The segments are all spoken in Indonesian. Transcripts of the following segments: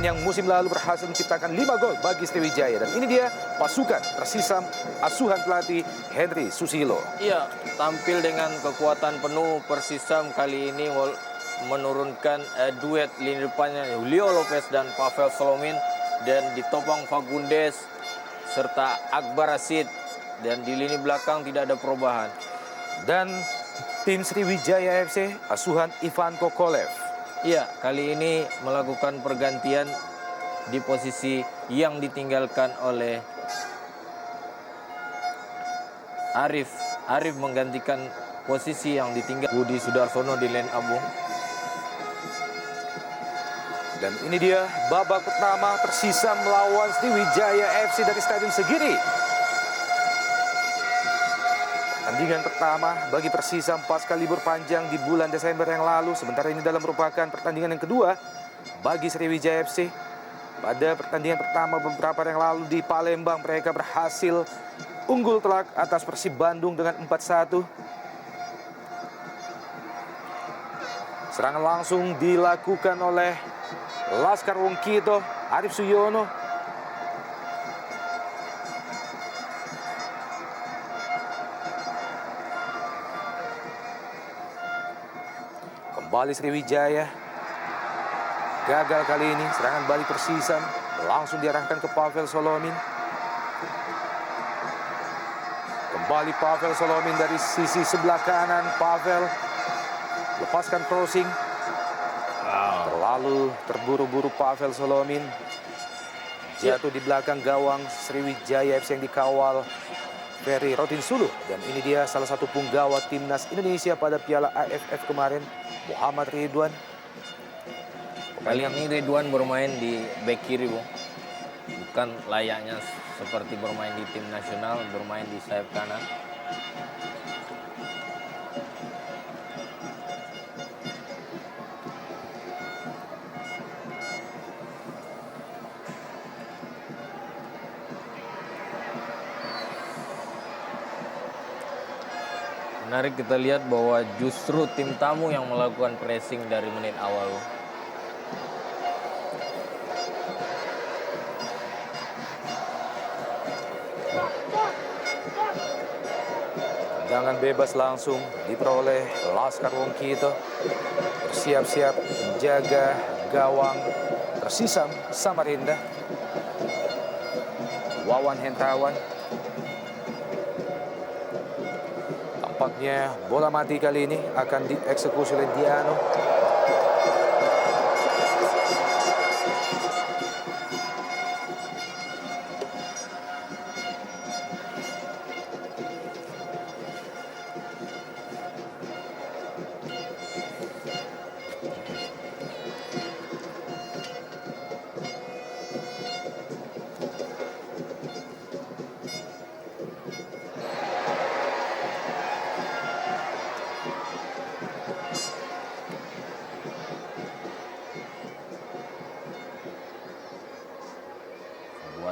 yang musim lalu berhasil menciptakan 5 gol bagi Sriwijaya. Dan ini dia pasukan Persisam asuhan pelatih Henry Susilo. Iya, tampil dengan kekuatan penuh. Persisam kali ini menurunkan duet lini depannya Julio Lopez dan Pavel Solomin, dan ditopang Fagundes serta Akbar Rashid, dan di lini belakang tidak ada perubahan. Dan tim Sriwijaya FC asuhan Ivan Kokolev. Iya, kali ini melakukan pergantian di posisi yang ditinggalkan oleh Arif. Arif menggantikan posisi yang ditinggal Budi Sudarsono di line up. Dan ini dia babak pertama Persisam melawan Sriwijaya FC dari Stadion Segiri. Pertandingan pertama bagi Persisam pasca libur panjang di bulan Desember yang lalu. Sementara ini dalam merupakan pertandingan yang kedua bagi Sriwijaya FC. Pada pertandingan pertama beberapa hari yang lalu di Palembang, mereka berhasil unggul telak atas Persib Bandung dengan 4-1. Serangan langsung dilakukan oleh Laskar Wongkito, Arif Suyono. Kembali Sriwijaya. Gagal kali ini, serangan balik Persisam langsung diarahkan ke Pavel Solomin. Kembali Pavel Solomin dari sisi sebelah kanan. Pavel lepaskan crossing. Terlalu terburu-buru Pavel Solomin. Jatuh di belakang gawang Sriwijaya FC yang dikawal Ferry Rotinsulu. Dan ini dia salah satu punggawa timnas Indonesia pada Piala AFF kemarin, Muhammad Ridwan. Kali ini Ridwan bermain di bek kiri, Bung. Bukan layaknya seperti bermain di tim nasional, bermain di sayap kanan. Menarik kita lihat bahwa justru tim tamu yang melakukan pressing dari menit awal. Tendangan bebas langsung diperoleh Laskar Wongkito. Bersiap-siap menjaga gawang Persisam Samarinda. Wawan Hentawan. Tampaknya bola mati kali ini akan dieksekusi oleh Diano.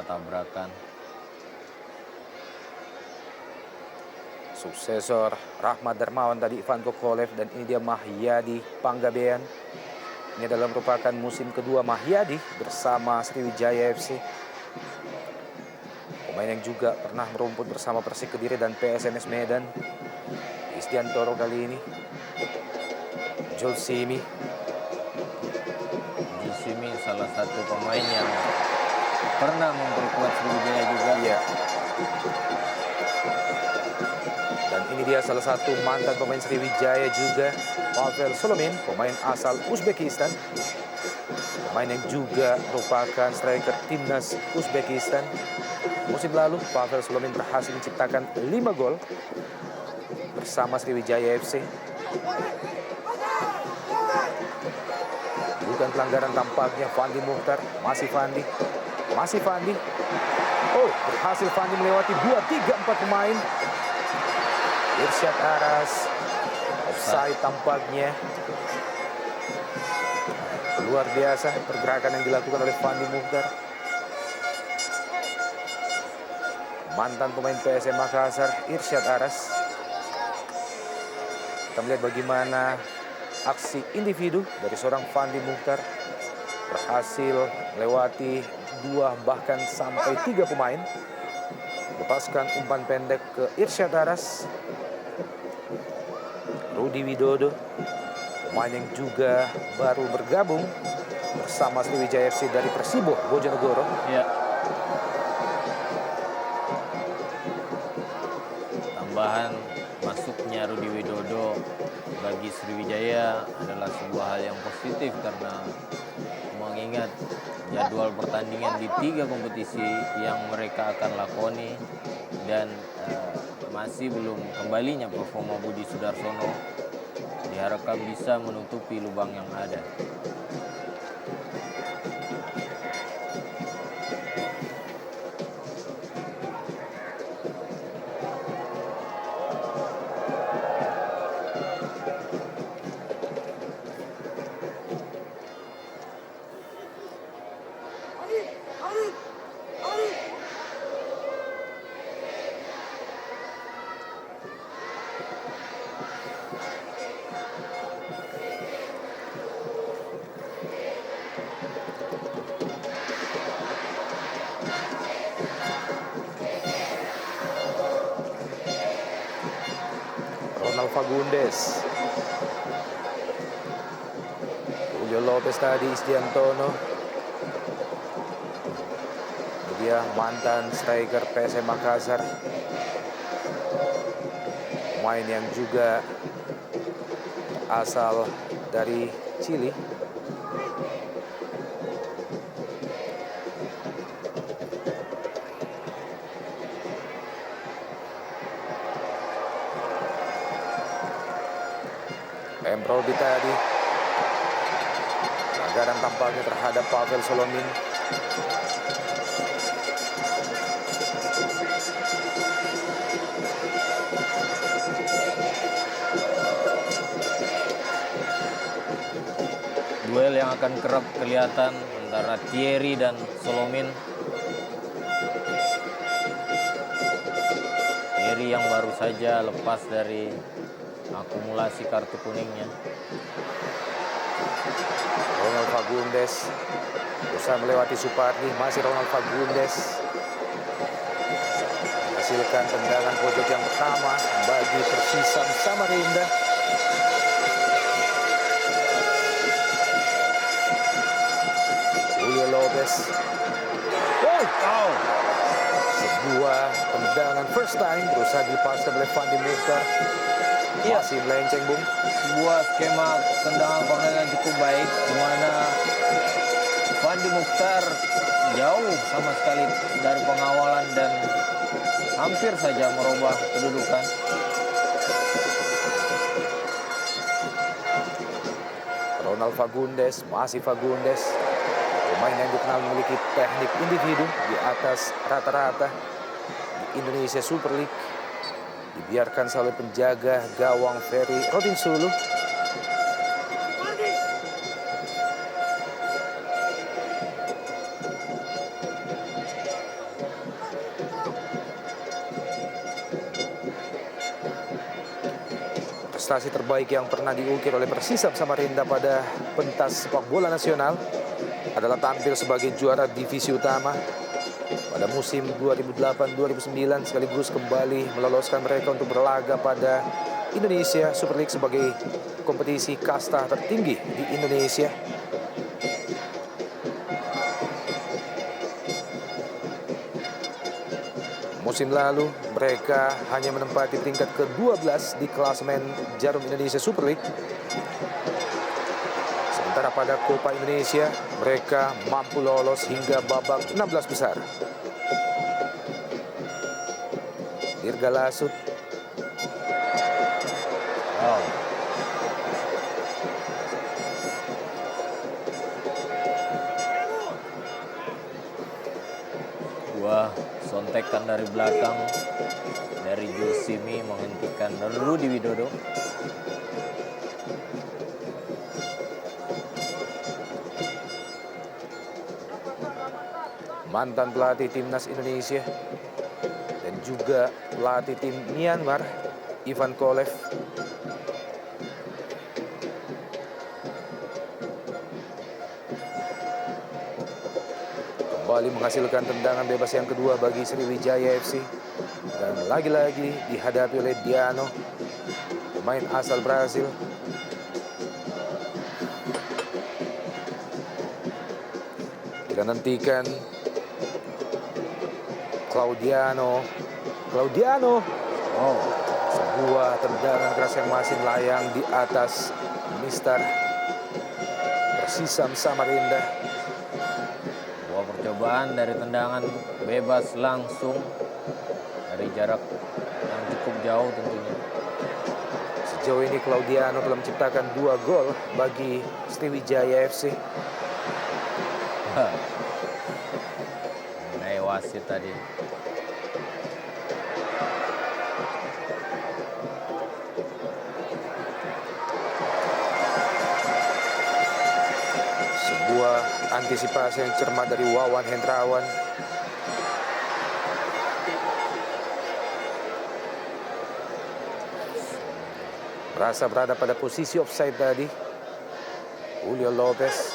Tabrakan. Suksesor Rahmat Darmawan tadi Ivan Kokolev, dan ini dia Mahyadi Panggabean. Ini adalah merupakan musim kedua Mahyadi bersama Sriwijaya FC. Pemain yang juga pernah merumput bersama Persik Kediri dan PSMS Medan. Isdiantoro kali ini. Julsimi Salah satu pemain yang pernah memperkuat Sriwijaya juga. Iya. Dan ini dia salah satu mantan pemain Sriwijaya juga, Pavel Solomin, pemain asal Uzbekistan. Pemain yang juga merupakan striker timnas Uzbekistan. Musim lalu Pavel Solomin berhasil menciptakan 5 gol bersama Sriwijaya FC. Bukan pelanggaran tampaknya. Fandi Mukhtar, masih Fandi. Oh, berhasil Fandi melewati 2, 3, 4 pemain. Irsyad Aras, offside tampaknya. Luar biasa pergerakan yang dilakukan oleh Fandi Mukhtar. Mantan pemain PSM Makassar, Irsyad Aras. Kita melihat bagaimana aksi individu dari seorang Fandi Mukhtar. berhasil melewati 2 bahkan sampai 3 pemain. Lepaskan umpan pendek ke Irsyad Aras. Rudi Widodo, pemain yang juga baru bergabung bersama Sriwijaya FC dari Persibo Bojonegoro. Ya. Tambahan masuknya Rudi Widodo bagi Sriwijaya adalah sebuah hal yang positif karena mengingat jadwal pertandingan di 3 kompetisi yang mereka akan lakoni dan masih belum kembalinya performa Budi Sudarsono, diharapkan bisa menutupi lubang yang ada. Ronald Fagundes, Julio Lopez tadi, Istiantono. Dia mantan striker PSM Makassar, pemain yang juga asal dari Chili. Emrodi tadi, pelanggaran tampaknya terhadap Pavel Solomin. Duel yang akan kerap kelihatan antara Thierry dan Solomin. Thierry yang baru saja lepas dari akumulasi kartu kuningnya. Ronald Fagundes berusaha melewati Supardi, masih Ronald Fagundes menghasilkan tendangan pojok yang pertama bagi Persisam Samarinda. Julio Lopez, sebuah tendangan first time berusaha dilepaskan oleh Fandi Mukhtar. Masih melenceng, Bung. Sebuah skema tendangan corner yang cukup baik, di mana Fandi Mukhtar jauh sama sekali dari pengawalan dan hampir saja merubah kedudukan. Ronald Fagundes, masih Fagundes, pemain yang dikenal memiliki teknik individu di atas rata-rata di Indonesia Super League. Dibiarkan oleh penjaga gawang Ferry Rotinsulu. Prestasi terbaik yang pernah diukir oleh Persisam Samarinda pada pentas sepak bola nasional adalah tampil sebagai juara divisi utama pada musim 2008-2009, sekaligus kembali meloloskan mereka untuk berlaga pada Indonesia Super League sebagai kompetisi kasta tertinggi di Indonesia. Musim lalu mereka hanya menempati peringkat ke-12 di klasemen Jarum Indonesia Super League. Sementara pada Copa Indonesia mereka mampu lolos hingga babak 16 besar. Dirga Lasut. Wah, sontekan dari belakang dari Julsimi menghentikan Rudi Widodo. Mantan pelatih timnas Indonesia dan juga pelatih tim Myanmar, Ivan Kolev. kembali menghasilkan tendangan bebas yang kedua bagi Sriwijaya FC. Dan lagi-lagi dihadapi oleh Diano, pemain asal Brasil. Kita nantikan Claudiano. Oh, Sebuah tendangan keras yang masih melayang di atas Mister Persisam Samarinda. sebuah percobaan dari tendangan bebas langsung dari jarak yang cukup jauh tentunya. Sejauh ini Claudiano telah menciptakan 2 gol bagi Sriwijaya FC. Mengenai wasit tadi. Sebuah antisipasi yang cermat dari Wawan Hendrawan. Merasa berada pada posisi offside tadi. Julio Lopez.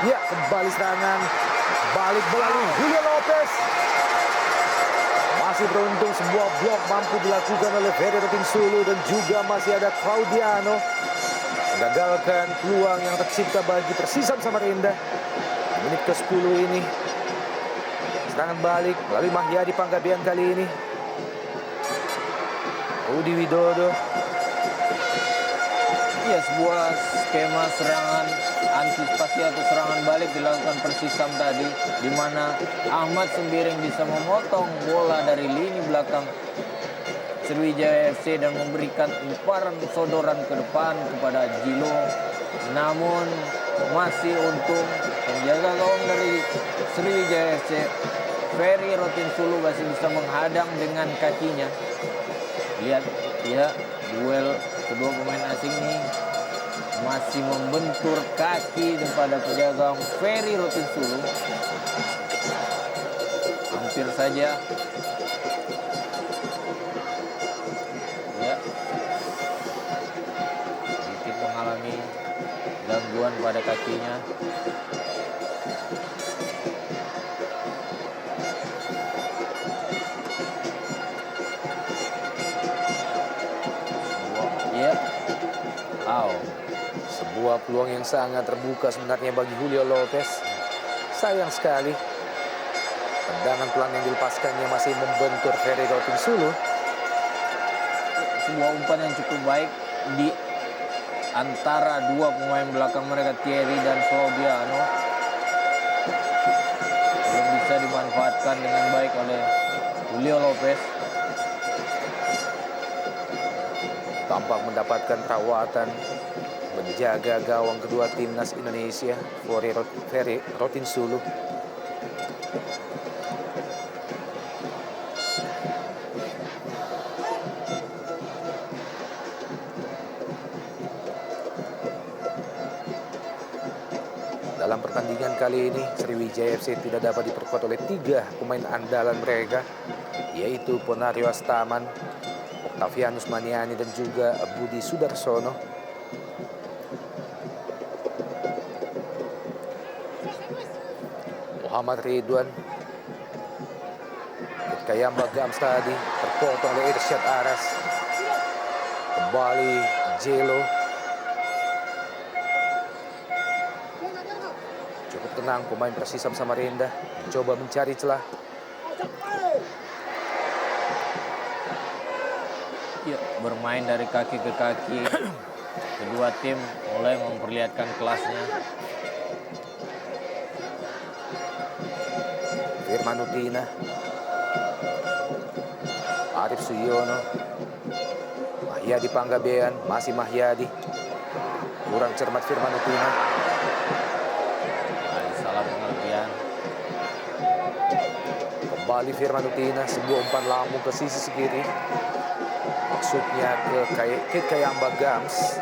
Ya, kembali serangan. Balik melalui Julio Lopez. Masih beruntung sebuah blok mampu dilakukan oleh Ferry Rotinsulu dan juga masih ada Claudiano. Menggagalkan peluang yang tercipta bagi Persisam Samarinda. Di menit ke-10 ini. Serangan balik melalui Mahyadi Panggabean kali ini. Rudi Widodo. Iya, sebuah skema serangan antisipasi atau serangan balik dilakukan Persisam tadi, di mana Ahmad Sembiring bisa memotong bola dari lini belakang Sriwijaya FC dan memberikan umparan sodoran ke depan kepada Jilo. Namun masih untung penjaga gawang dari Sriwijaya FC, Ferry Rotinsulu, masih bisa menghadang dengan kakinya. Lihat ya, duel kedua pemain asing ini masih membentur kaki kepada penjaga gawang Ferry Rotinsulu. Hampir saja. Ya. Sedikit mengalami gangguan pada kakinya. Ya. Sebuah peluang yang sangat terbuka sebenarnya bagi Julio Lopez. Sayang sekali. Tendangan pelan yang dilepaskannya masih membentur Ferry Rotinsulu. Sebuah umpan yang cukup baik di antara dua pemain belakang mereka, Thierry dan Claudiano. Belum bisa dimanfaatkan dengan baik oleh Julio Lopez. Tampak mendapatkan perawatan menjaga gawang kedua timnas Indonesia, Ferry Rotinsulu. Dalam pertandingan kali ini, Sriwijaya FC tidak dapat diperkuat oleh 3 pemain andalan mereka, yaitu Ponario Astaman, Octavianus Maniani, dan juga Budi Sudarsono. Muhammad Ridwan, Kayamba Gams tadi terpotong oleh Irsyad Aras. Kembali Jelo. Cukup tenang pemain Persisam Samarinda, mencoba mencari celah. Ya, bermain dari kaki ke kaki. Kedua tim mulai memperlihatkan kelasnya. Firman Utina, Arif Suyono, Mahyadi Panggabean, masih Mahyadi. Kurang cermat Firman Utina. Salah pengertian. Kembali Firman Utina, sebuah umpan lambung ke sisi kiri. Maksudnya ke Kayamba Gams.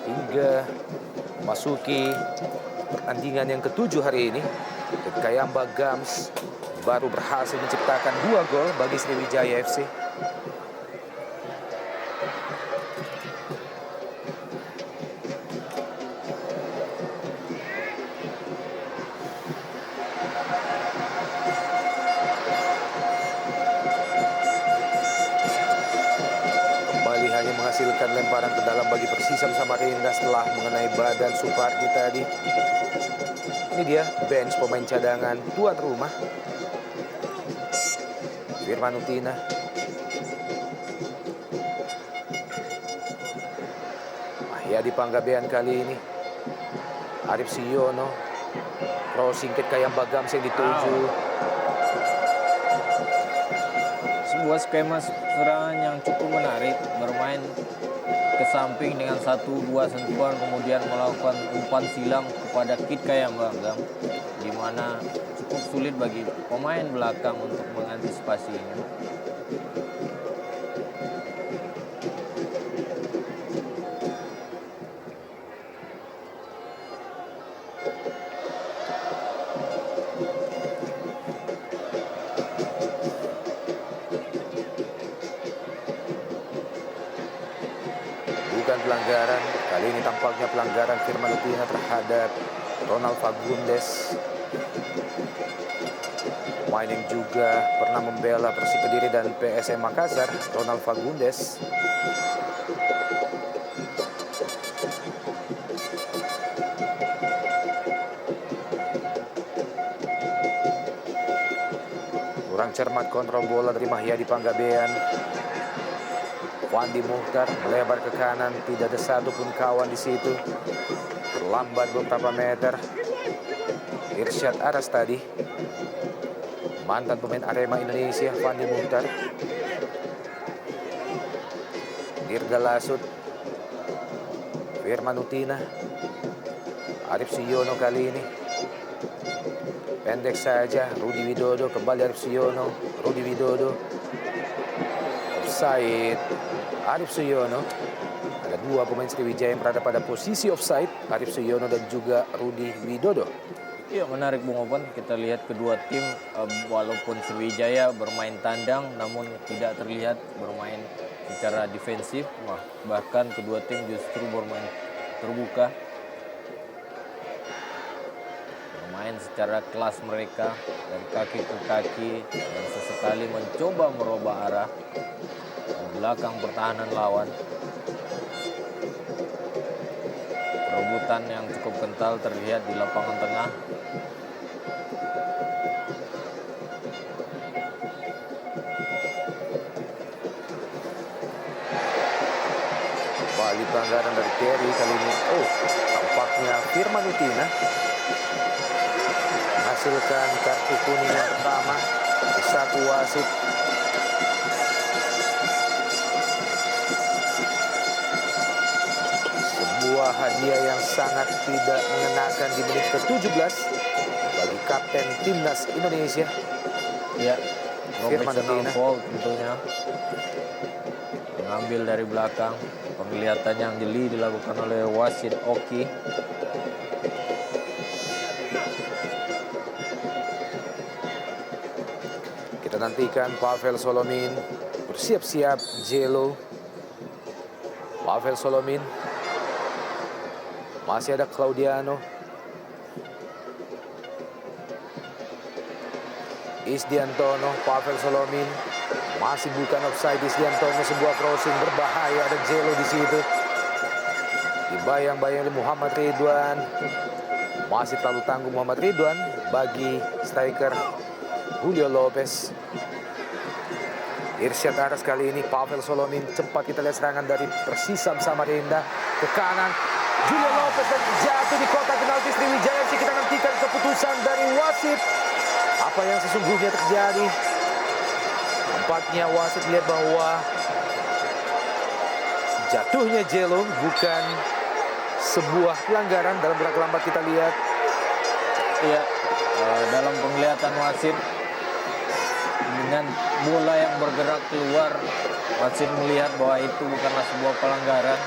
Hingga memasuki pertandingan yang ke-7 hari ini. Kayamba Gams baru berhasil menciptakan 2 gol bagi Sriwijaya FC. Kembali hanya menghasilkan lemparan ke dalam bagi Persisam Samarinda setelah mengenai badan Supardi tadi. Ini dia bench pemain cadangan tuan rumah. Firman Utina. Mahyadi Panggabean kali ini. Arif Siono. Crossing ke Kayamba Gams yang dituju. Sebuah skema serangan yang cukup menarik, bermain ke samping dengan 1-2 sentuhan, kemudian melakukan umpan silang kepada Kit Kayamba Gams, di mana cukup sulit bagi pemain belakang untuk mengantisipasinya. Bukan pelanggaran, kali ini tampaknya pelanggaran Firman Utina terhadap Ronald Fagundes. Pemain yang juga pernah membela Persik Kediri dan PSM Makassar, Ronald Fagundes. Kurang cermat kontrol bola dari Mahyadi Panggabean. Wandi Muhtar melebar ke kanan, tidak ada satupun kawan di situ. Terlambat beberapa meter. Irsyad Aras tadi, mantan pemain Arema Indonesia, Wandi Muhtar. Dirga Lasut, Firman Utina, Arif Siono kali ini. Pendek saja, Rudi Widodo, kembali Arif Siono, Rudi Widodo. Offside, Arif Siono. Ada 2 pemain Sriwijaya yang berada pada posisi offside, Arif Siono dan juga Rudi Widodo. Ya, menarik Bung Open. Kita lihat kedua tim, walaupun Sriwijaya bermain tandang, namun tidak terlihat bermain secara defensif. Bahkan kedua tim justru bermain terbuka, bermain secara kelas mereka dari kaki ke kaki, dan sesekali mencoba merubah arah belakang pertahanan lawan. Perebutan yang cukup kental terlihat di lapangan tengah. Kembali pelanggaran dari Terry kali ini. Oh, tampaknya Firman Utina menghasilkan kartu kuning yang pertama. Satu wasit. Sebuah hadiah yang sangat tidak mengenakan di menit ke-17 bagi kapten Timnas Indonesia. Ya, Firman professional Utina. foul tentunya. Mengambil dari belakang. Penglihatan yang jeli dilakukan oleh wasit Oki. Kita nantikan Pavel Solomin bersiap-siap. Jelo, Pavel Solomin. Masih ada Claudiano. Isdiantono, Pavel Solomin. Masih bukan offside. Isdiantono, sebuah crossing berbahaya, ada Jelo di situ. Dibayang-bayang oleh Muhammad Ridwan. Masih terlalu tangguh Muhammad Ridwan bagi striker Julio Lopez. Irsyad Aras kali ini, Pavel Solomin. Cepat kita lihat serangan dari Persisam Samarinda ke kanan. Julio Lopez dan jatuh di kotak penalti Sriwijaya. Kita nantikan keputusan dari wasit. Apa yang sesungguhnya terjadi? Nampaknya wasit lihat bahwa jatuhnya Jelo bukan sebuah pelanggaran. Dalam gerak lambat kita lihat. Iya, dalam penglihatan wasit, dengan bola yang bergerak keluar, wasit melihat bahwa itu bukanlah sebuah pelanggaran.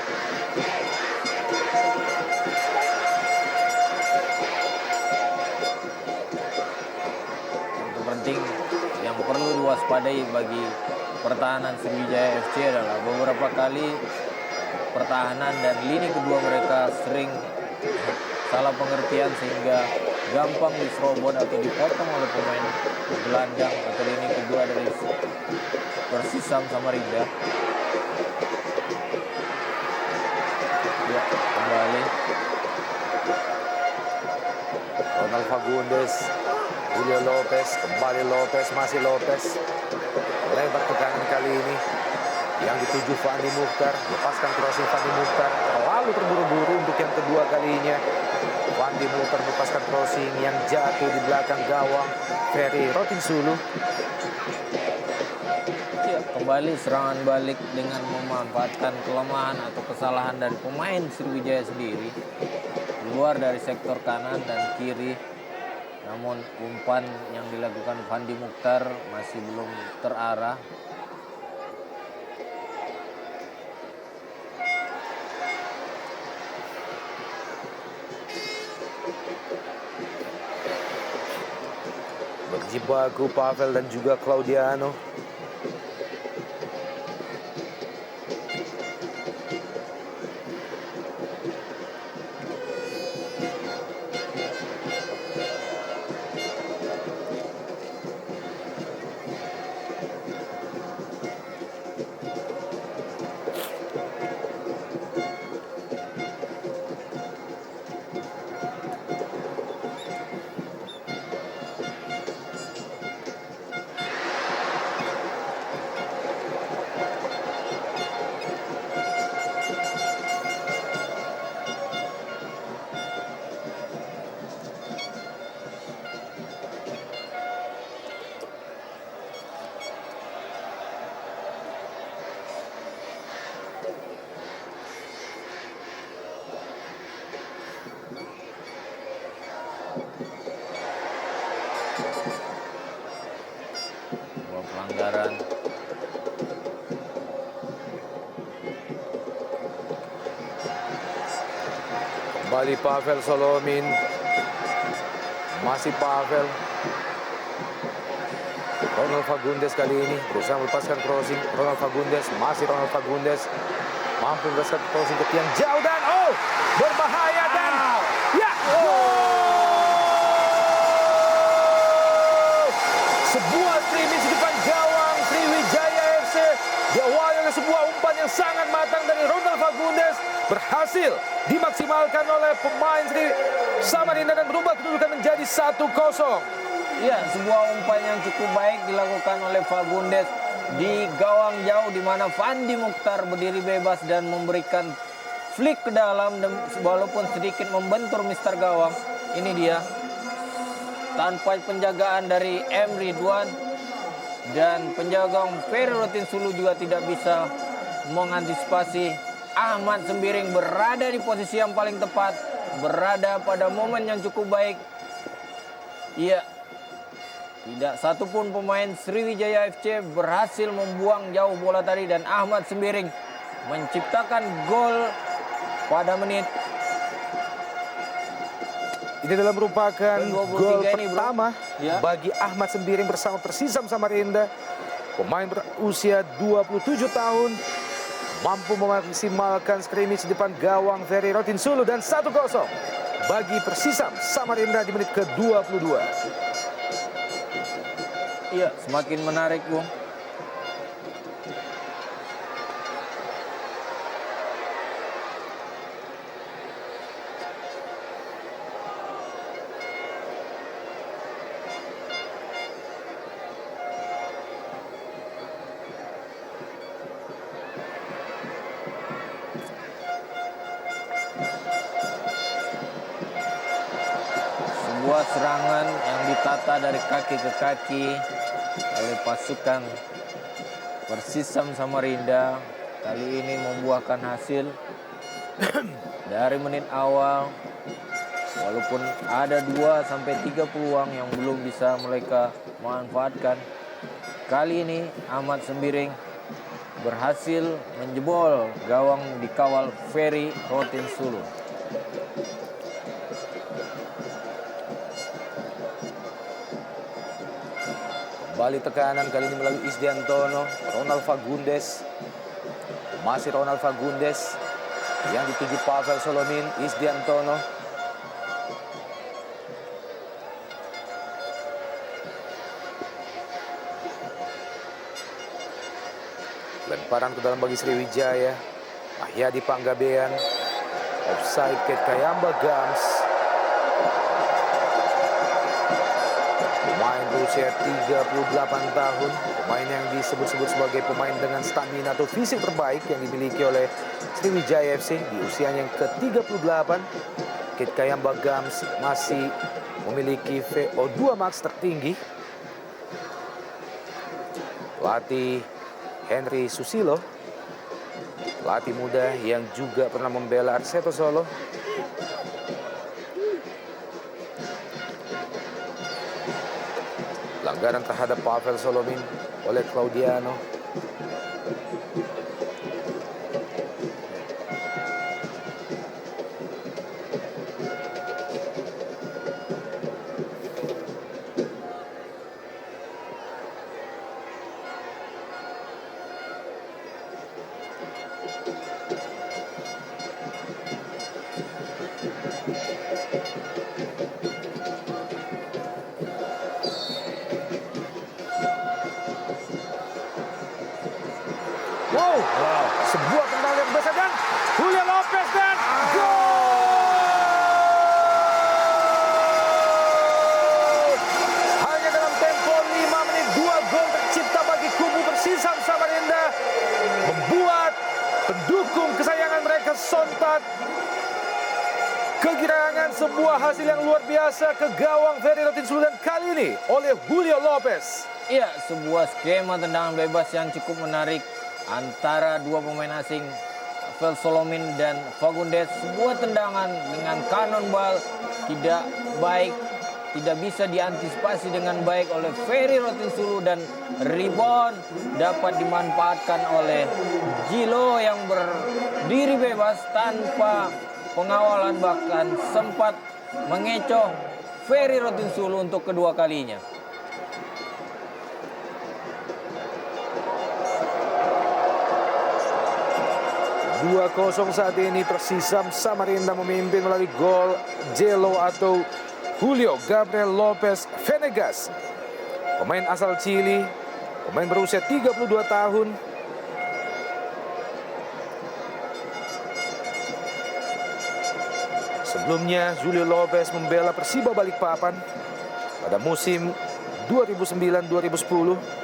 diwaspadai bagi pertahanan Sriwijaya FC adalah beberapa kali pertahanan dan lini kedua mereka sering salah pengertian sehingga gampang diserobot atau dipotong oleh pemain gelandang atau lini kedua dari Persisam Samarinda. Ya, kembali Ronald Fagundes, Julio Lopez, kembali Lopez, masih Lopez. Lebar ke kanan kali ini. Yang dituju Fandi Mukhtar, lepaskan crossing Fandi Mukhtar. Terlalu terburu-buru untuk yang kedua kalinya. Fandi Mukhtar melepaskan crossing yang jatuh di belakang gawang Ferry Rotinsulu. ya, kembali serangan balik dengan memanfaatkan kelemahan atau kesalahan dari pemain Sriwijaya sendiri. Keluar dari sektor kanan dan kiri. Namun umpan yang dilakukan Fandi Mukhtar masih belum terarah. Berjibaku Pavel dan juga Claudiano. Dua pelanggaran. Kembali Pavel Solomin. Masih Pavel. Ronald Fagundes kali ini berusaha melepaskan crossing. Ronald Fagundes, masih Ronald Fagundes. Mampu melepaskan crossing ke tiang jauh dan berbahaya dan ya, sebuah scrimmage di depan gawang Sriwijaya FC. Diawali oleh sebuah umpan yang sangat matang dari Ronald Fagundes. Berhasil dimaksimalkan oleh pemain Samarinda dan berubah kedudukan menjadi 1-0. Ya, sebuah umpan yang cukup baik dilakukan oleh Fagundes di gawang jauh di mana Fandi Mukhtar berdiri bebas dan memberikan flick ke dalam dan walaupun sedikit membentur Mister Gawang. Ini dia tanpa penjagaan dari M. Ridwan dan penjaga Ferry Rotinsulu juga tidak bisa mengantisipasi. Ahmad Sembiring berada di posisi yang paling tepat, berada pada momen yang cukup baik. Iya, tidak satupun pemain Sriwijaya FC berhasil membuang jauh bola tadi dan Ahmad Sembiring menciptakan gol pada menit. Ini adalah merupakan gol pertama bagi Ahmad Sembiring bersama Persisam Samarinda. Pemain berusia 27 tahun mampu memaksimalkan scrimmage di depan gawang Ferry Rotinsulu dan 1-0 bagi Persisam Samarinda di menit ke-22. Iya, semakin menarik, Bung. Sebuah serangan yang ditata dari kaki ke kaki oleh pasukan Persisam Samarinda kali ini membuahkan hasil. Dari menit awal walaupun ada 2-3 peluang yang belum bisa mereka manfaatkan, kali ini Ahmad Sembiring berhasil menjebol gawang dikawal Ferry Rotinsulu. Kembali tekanan kali ini melalui Isdiantono. Ronald Fagundes. Masih Ronald Fagundes. Yang dituju Pavel Solomin. Isdiantono. Lemparan ke dalam bagi Sriwijaya. Mahyadi Panggabean. Offside Kate Kayamba Gams. Pemain berusia 38 tahun, pemain yang disebut-sebut sebagai pemain dengan stamina atau fisik terbaik yang dimiliki oleh Sriwijaya FC di usianya yang ke-38. Kate Kayamba Gams masih memiliki VO2 max tertinggi. Pelatih Henry Susilo, pelatih muda yang juga pernah membela Arseto Solo. Pelanggaran terhadap Pavel Solomin oleh Claudiano. Wow, sebuah tendangan yang besar dan Julio Lopez dan gol! Hanya dalam tempo 5 menit 2 gol tercipta bagi kubu Persisam Samarinda, membuat pendukung kesayangan mereka sontak kegirangan. Sebuah hasil yang luar biasa ke gawang Ferry Rotinsulu dan kali ini oleh Julio Lopez. Iya, sebuah skema tendangan bebas yang cukup menarik antara dua pemain asing, Pavel Solomin dan Fagundes. Sebuah tendangan dengan cannonball tidak baik, tidak bisa diantisipasi dengan baik oleh Ferry Rotinsulu, dan rebound dapat dimanfaatkan oleh Gilo yang berdiri bebas tanpa pengawalan, bahkan sempat mengecoh Ferry Rotinsulu untuk kedua kalinya. 2-0 saat ini. Persisam Samarinda memimpin melalui gol Jelo atau Julio Gabriel Lopez Venegas, pemain asal Chili, pemain berusia 32 tahun. Sebelumnya Julio Lopez membela Persiba Balikpapan pada musim 2009-2010.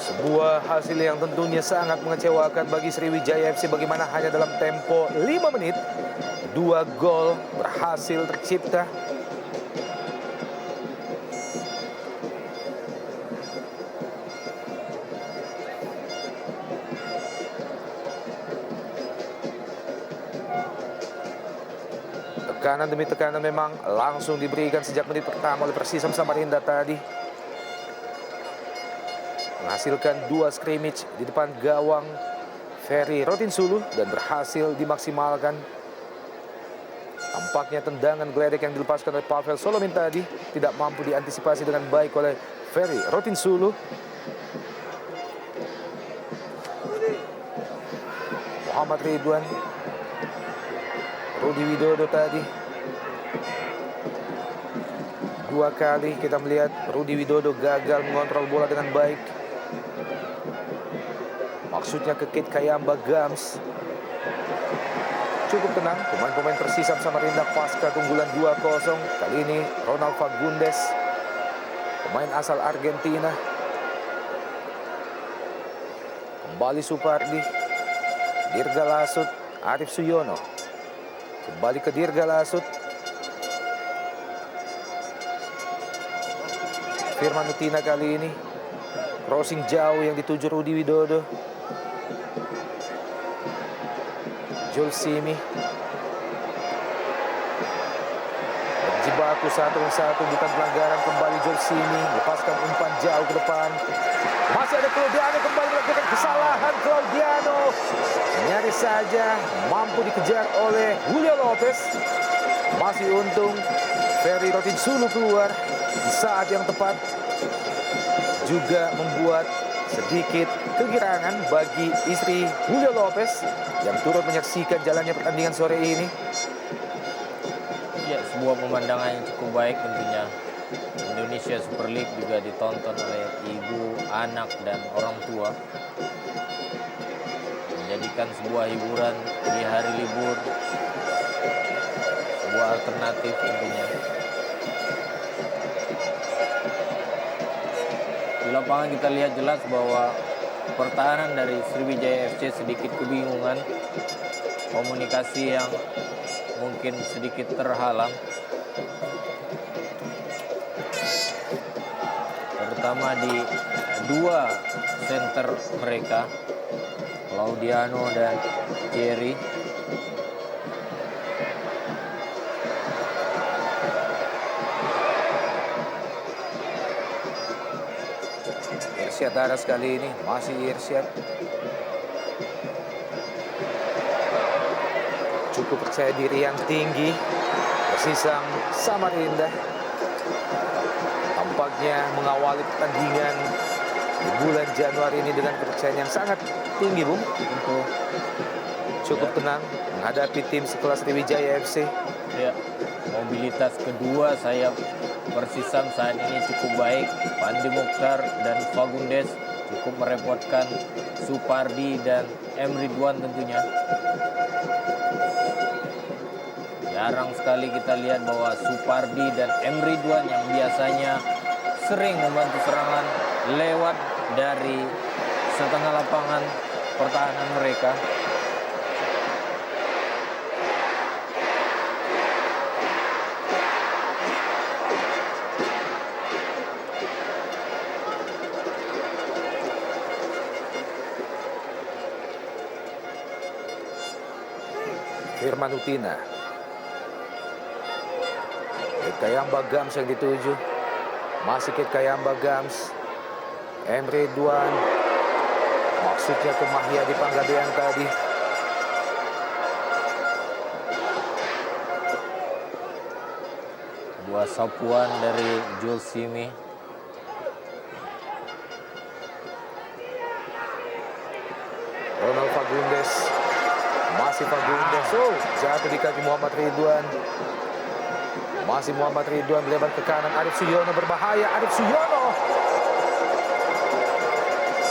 Sebuah hasil yang tentunya sangat mengecewakan bagi Sriwijaya FC, bagaimana hanya dalam tempo 5 menit 2 gol berhasil tercipta. Tekanan demi tekanan memang langsung diberikan sejak menit pertama oleh Persisam Samarinda tadi, menghasilkan 2 scrimmage di depan gawang Ferry Rotinsulu dan berhasil dimaksimalkan. Tampaknya tendangan geledek yang dilepaskan oleh Pavel Solomin tadi tidak mampu diantisipasi dengan baik oleh Ferry Rotinsulu. Muhammad Ridwan, Rudi Widodo tadi. 2 kali kita melihat Rudi Widodo gagal mengontrol bola dengan baik. Maksudnya ke Kate Kayamba Gams. Cukup tenang pemain-pemain Persisam Samarinda pasca keunggulan 2-0. Kali ini Ronald Fagundes, pemain asal Argentina. Kembali Supardi, Dirga Lasut, Arif Suyono. Kembali ke Dirga Lasut. Firman Utina kali ini. Crossing jauh yang dituju Rudi Widodo. Julsimi. Berjibaku 1-1, bukan pelanggaran, kembali Julsimi. Lepaskan umpan jauh ke depan. Masih ada Claudiano, kembali melakukan kesalahan Claudiano. Nyaris saja mampu dikejar oleh Julio Lopez. Masih untung Ferry Rotinsulu keluar di saat yang tepat, juga membuat sedikit kegirangan bagi istri Julio Lopez yang turut menyaksikan jalannya pertandingan sore ini. Ya, sebuah pemandangan yang cukup baik tentunya. Indonesia Super League juga ditonton oleh ibu, anak, dan orang tua. Menjadikan sebuah hiburan di hari libur, sebuah alternatif tentunya. Di lapangan kita lihat jelas bahwa pertahanan dari Sriwijaya FC sedikit kebingungan, komunikasi yang mungkin sedikit terhalang, terutama di dua center mereka, Claudiano dan Thierry. Irsyad Aras kali ini, masih Irsyad. Cukup percaya diri yang tinggi, Persisam Samarinda. Tampaknya mengawali pertandingan di bulan Januari ini dengan kepercayaan yang sangat tinggi, Bung. Untuk cukup tenang menghadapi tim sekelas Sriwijaya FC. Ya, mobilitas kedua sayap Persisam saat ini cukup baik. Pandi Mokhtar dan Fagundes cukup merepotkan Supardi dan M. Ridwan tentunya. Jarang sekali kita lihat bahwa Supardi dan M. Ridwan yang biasanya sering membantu serangan lewat dari setengah lapangan pertahanan mereka. Firman Utina. Kayamba Gams yang dituju. Masih Kayamba Gams. M. Ridwan. Maksudnya ke Mahyadi Panggabean tadi. Buah sapuan dari Julsimi. Ronald Fagundes. Masih Fagundes. Jatuh di kaki Muhammad Ridwan. Masih Muhammad Ridwan melebar ke kanan. Arif Suyono berbahaya. Arif Suyono.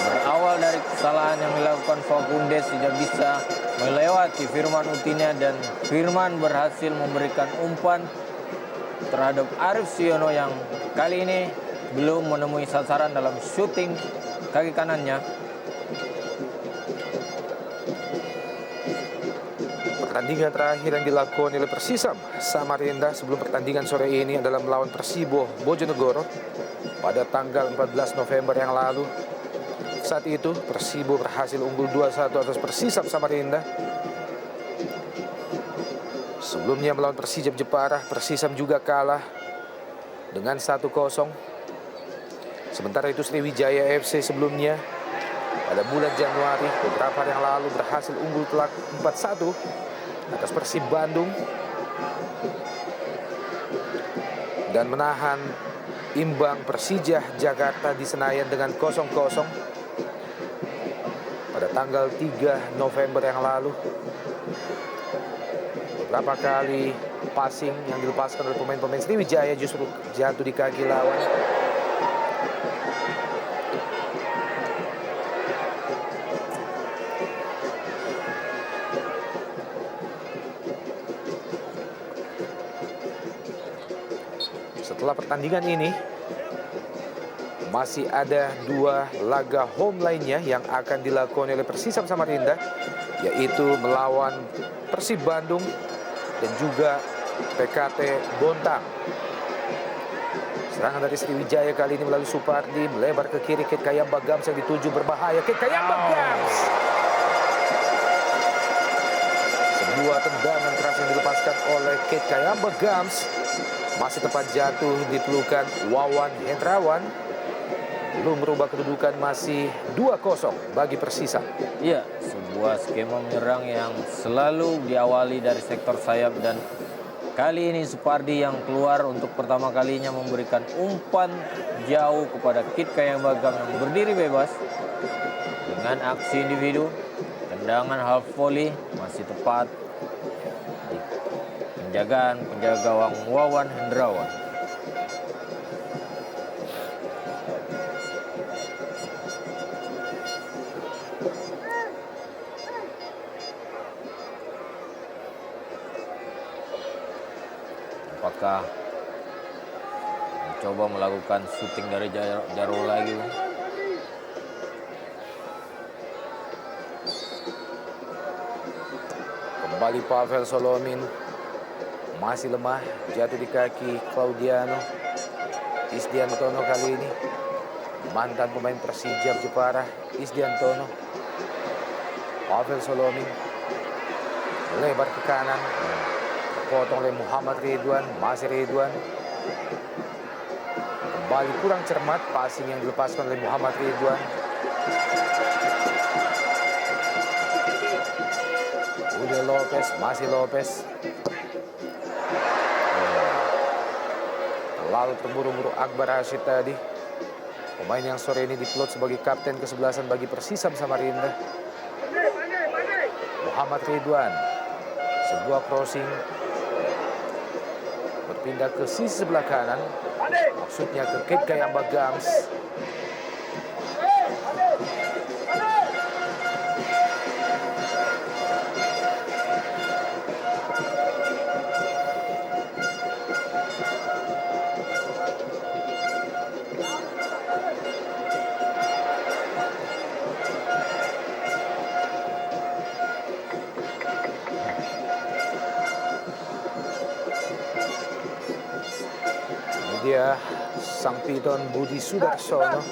Berawal dari kesalahan yang dilakukan Fagundes, tidak bisa melewati Firman Utina, dan Firman berhasil memberikan umpan terhadap Arif Suyono yang kali ini belum menemui sasaran dalam syuting kaki kanannya. Pertandingan terakhir yang dilakukan oleh Persisam Samarinda sebelum pertandingan sore ini adalah melawan Persibo Bojonegoro pada tanggal 14 November yang lalu. Saat itu Persibo berhasil unggul 2-1 atas Persisam Samarinda. Sebelumnya melawan Persijap Jepara, Persisam juga kalah dengan 1-0. Sementara itu Sriwijaya FC sebelumnya pada bulan Januari beberapa hari yang lalu berhasil unggul telak 4-1 atas Persib Bandung dan menahan imbang Persija Jakarta di Senayan dengan 0-0 pada tanggal 3 November yang lalu. Beberapa kali passing yang dilepaskan oleh pemain-pemain Sriwijaya justru jatuh di kaki lawan. Setelah pertandingan ini masih ada 2 laga home lainnya yang akan dilakukan oleh Persisam Samarinda, yaitu melawan Persib Bandung dan juga PKT Bontang. Serangan dari Sriwijaya kali ini melalui Supardi, melebar ke kiri. Kit Kayamba Gams yang dituju berbahaya. Kit Kayamba Gams. Sebuah tendangan keras yang dilepaskan oleh Kit Kayamba Gams. Masih tepat jatuh di pelukan Wawan Hendrawan. Belum merubah kedudukan, masih 2-0 bagi Persisam. Iya, sebuah skema menyerang yang selalu diawali dari sektor sayap dan kali ini Supardi yang keluar untuk pertama kalinya memberikan umpan jauh kepada Kit Kayamba Gams yang berdiri bebas. Dengan aksi individu, tendangan half volley masih tepat di penjagaan penjaga gawang Wawan Hendrawan. Apakah mencoba melakukan syuting dari jauh lagi? Kembali Pavel Solomin. Masih lemah, jatuh di kaki Claudiano Isdiantono kali ini. Mantan pemain Persija Jepara, Isdiantono. Pavel Solomin lebar ke kanan. Potong oleh Muhammad Ridwan, masih Ridwan. Kembali kurang cermat, passing yang dilepaskan oleh Muhammad Ridwan. Julio Lopez, masih Lopez. Lalu terburu-buru Akbar Rashid tadi. Pemain yang sore ini diplot sebagai kapten kesebelasan bagi Persisam Samarinda. Muhammad Ridwan. Sebuah crossing. Berpindah ke sisi sebelah kanan. Maksudnya ke Kit Kayamba Gams. Dia sang piton Budi Sudarsono,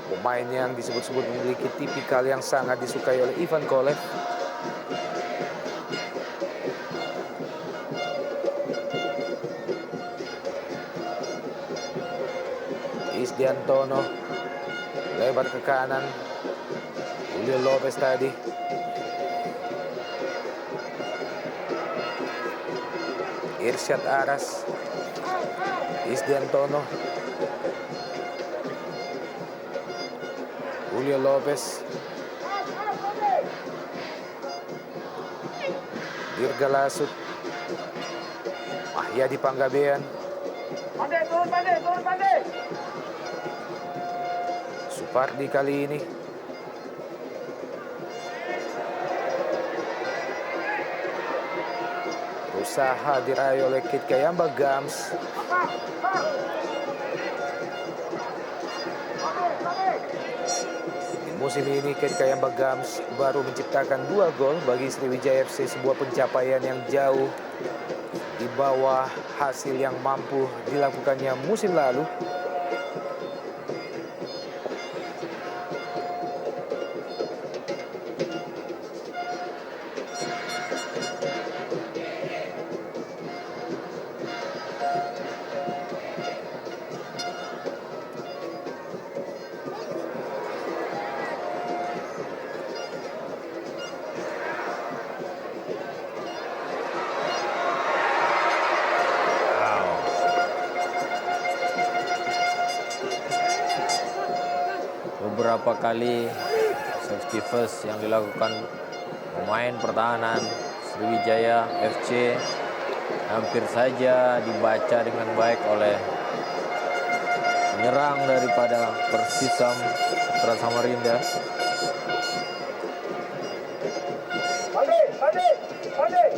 pemain yang disebut-sebut memiliki tipikal yang sangat disukai oleh Ivan Kolev. Isdiantono lebar ke kanan. Julio Lopez tadi. Irsyad Aras. Isdiantono. Julio Lopez. Dirga Lasut. Mahyadi Panggabean. Pandai. Supardi kali ini. Berusaha diraih oleh Kit Kayamba Gams. Di musim ini Kit Kayamba Gams baru menciptakan 2 gol bagi Sriwijaya FC, sebuah pencapaian yang jauh di bawah hasil yang mampu dilakukannya musim lalu. Beberapa kali safety first yang dilakukan pemain pertahanan Sriwijaya FC hampir saja dibaca dengan baik oleh penyerang daripada Persisam Samarinda. Pandai.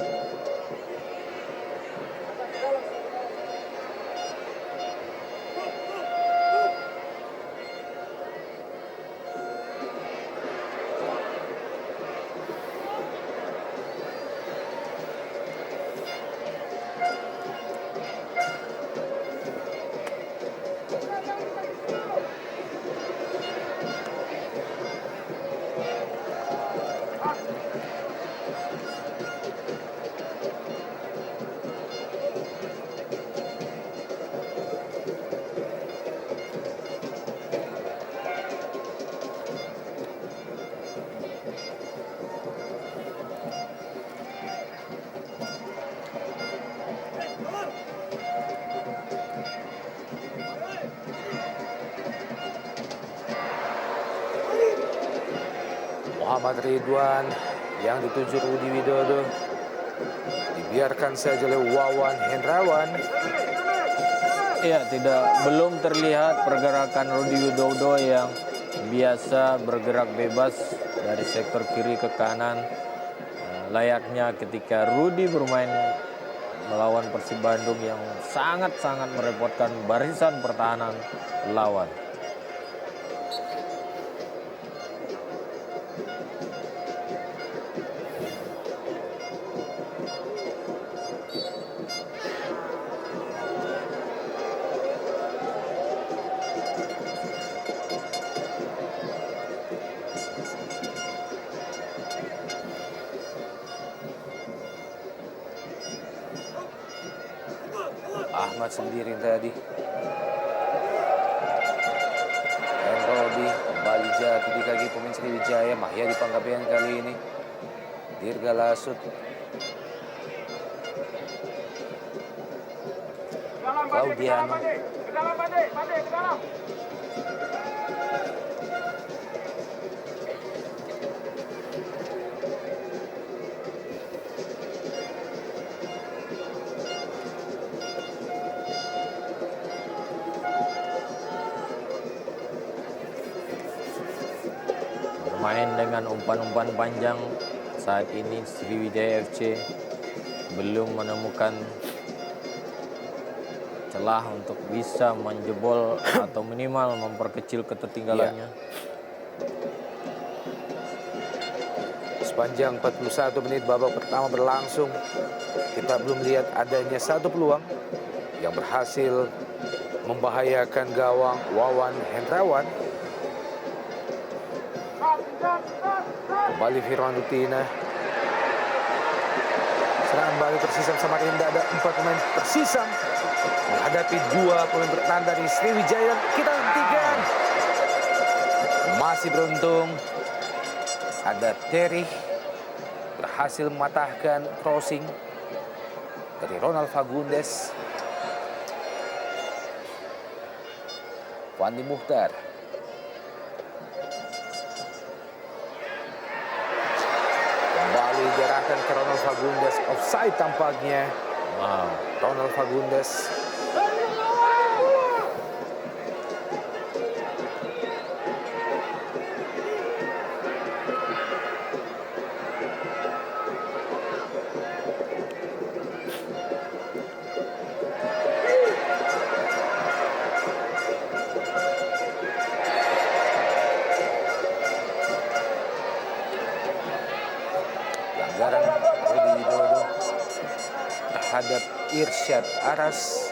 Muhammad Ridwan yang dituju Rudi Widodo. Dibiarkan saja oleh Wawan Hendrawan. Ya, belum terlihat pergerakan Rudi Widodo yang biasa bergerak bebas dari sektor kiri ke kanan. Layaknya ketika Rudi bermain melawan Persib Bandung yang sangat-sangat merepotkan barisan pertahanan lawan. Ahmad sendiri tadi. Robi kembali jatuh di kaki pemain Sriwijaya. Mahya di Panggabean kali ini. Dirga Lasut. Claudiano. Bermain dengan umpan-umpan panjang saat ini Sriwijaya FC belum menemukan celah untuk bisa menjebol atau minimal memperkecil ketertinggalannya. Sepanjang 41 menit babak pertama berlangsung, kita belum lihat adanya satu peluang yang berhasil membahayakan gawang Wawan Hendrawan. Kembali Firman Rutina. Serangan balik Persisam Samarinda, ada 4 pemain Persisam menghadapi 2 pemain bertahan dari Sriwijaya. Kita hentikan. Masih beruntung ada Terry berhasil mematahkan crossing dari Ronald Fagundes. Wandi Muhtar. Kembali diarahkan ke Ronald Fagundes. Offside tampaknya. Wow. Ronald Fagundes. Pelanggaran Rudi Widodo terhadap Irsyad Aras.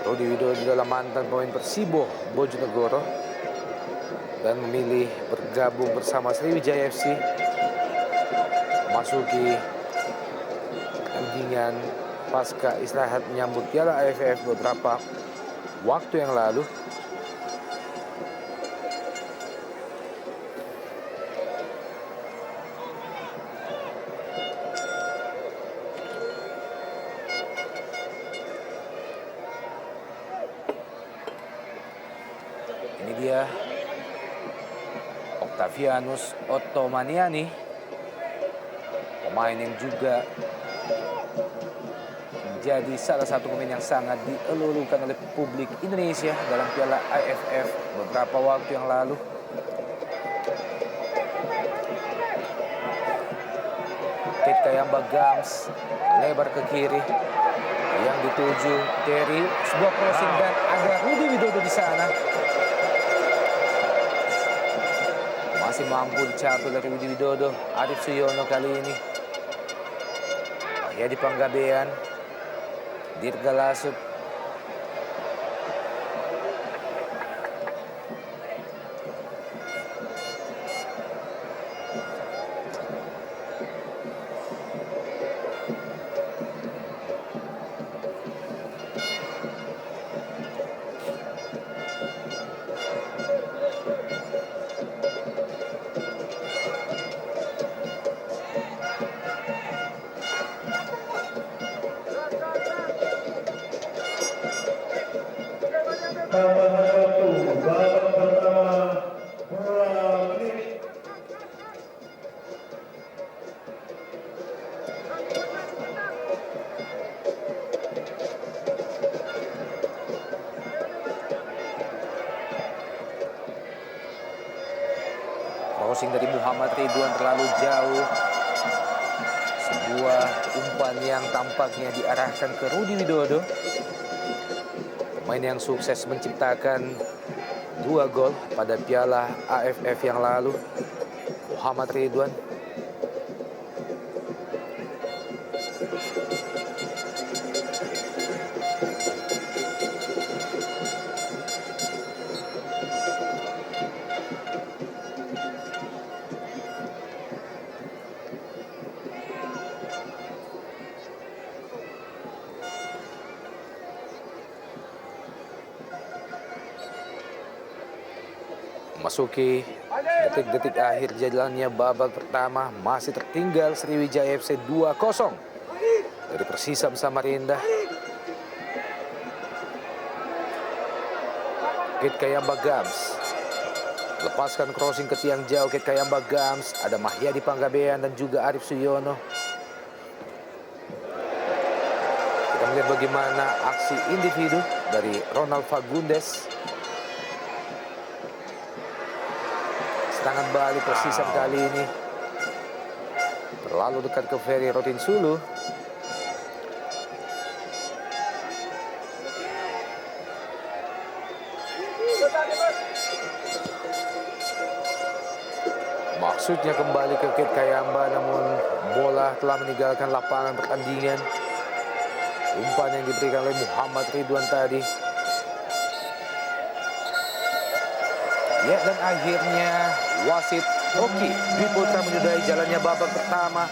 Rudi Widodo adalah mantan pemain Persibo Bojonegoro dan memilih bergabung bersama Sriwijaya FC masuki pertandingan pasca istirahat menyambut Piala AFF beberapa waktu yang lalu. Ini dia Octavianus Ottomaniani, pemain yang juga menjadi salah satu pemain yang sangat dielulukan oleh publik Indonesia dalam Piala AFF beberapa waktu yang lalu. Ted Kayamba Gams lebar ke kiri yang dituju Terry, sebuah crossing dan ada Rudi Widodo di sana. Masih mampu dicapai oleh Rudi Widodo. Arif Suyono kali ini. Ya di Panggabean. Dirga Lasut. Crossing dari Muhammad Ridwan terlalu jauh. Sebuah umpan yang tampaknya diarahkan ke Rudi Widodo. Pemain yang sukses menciptakan 2 gol pada Piala AFF yang lalu, Muhammad Ridwan. Memasuki detik-detik akhir jalannya babak pertama, masih tertinggal Sriwijaya FC 2-0 dari Persisam Samarinda. Kit Kayamba Gams lepaskan crossing ke tiang jauh. Kit Kayamba Gams, ada Mahyadi Panggabean dan juga Arif Suyono. Kita melihat bagaimana aksi individu dari Ronald Fagundes. Serangan balik Persisam kali ini terlalu dekat ke Ferry Rotinsulu. Maksudnya kembali ke Kit Kayamba, namun bola telah meninggalkan lapangan pertandingan. Umpan yang diberikan oleh Muhammad Ridwan tadi. Ya, dan akhirnya wasit Oki Dwi Putra menyudahi jalannya babak pertama.